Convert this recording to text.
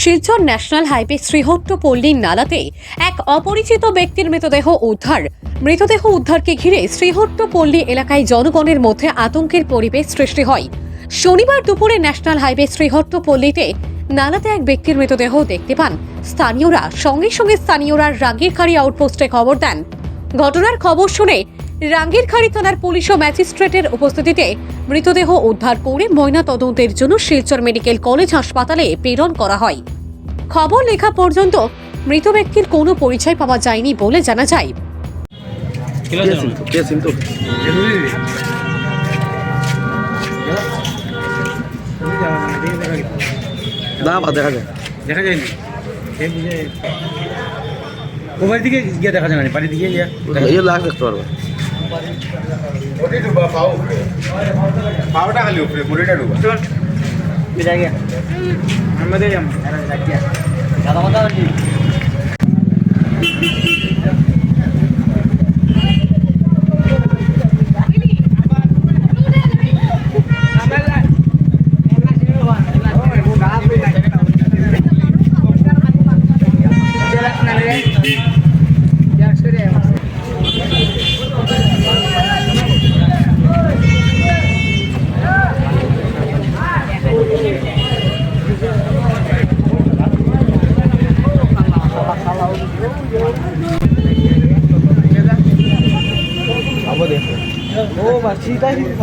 Silchar national highway শ্রীহট্টপল্লীর নালাতে এক অপরিচিত ব্যক্তির মৃতদেহ উদ্ধার। মৃতদেহ উদ্ধারকে ঘিরে শ্রীহট্টপল্লী এলাকায় জনগণের মধ্যে আতঙ্কের পরিবেশ সৃষ্টি হয়। শনিবার দুপুরে ন্যাশনাল হাইওয়ে শ্রীহট্টপল্লীতে নালাতে এক ব্যক্তির মৃতদেহ দেখতে পান স্থানীয়রা। সঙ্গে সঙ্গে স্থানীয়রা রাঙ্গিরখাড়ি আউটপোস্টে খবর দেন। ঘটনার খবর শুনে রাঙ্গিরখাড়ি থানার পুলিশ ও ম্যাজিস্ট্রেটের উপস্থিতিতে মৃতদেহ উদ্ধার করে ময়নাতদন্তের জন্য শিলচর মেডিকেল কলেজ হাসপাতালে প্রেরণ করা হয়। খবর লেখা পর্যন্ত মৃত ব্যক্তির কোনো পরিচয় পাওয়া যায়নি বলে জানা যায়। দেখা যায়নি ওভার দিকে গিয়ে দেখা যায় না, বাড়ির দিকে গিয়ে লাশ দেখতে পারবো। পাওয়াটা খালি উপরে মুড়িটা ডুবা আমাদের দাদা কথা ও বাস চিতাই দিতে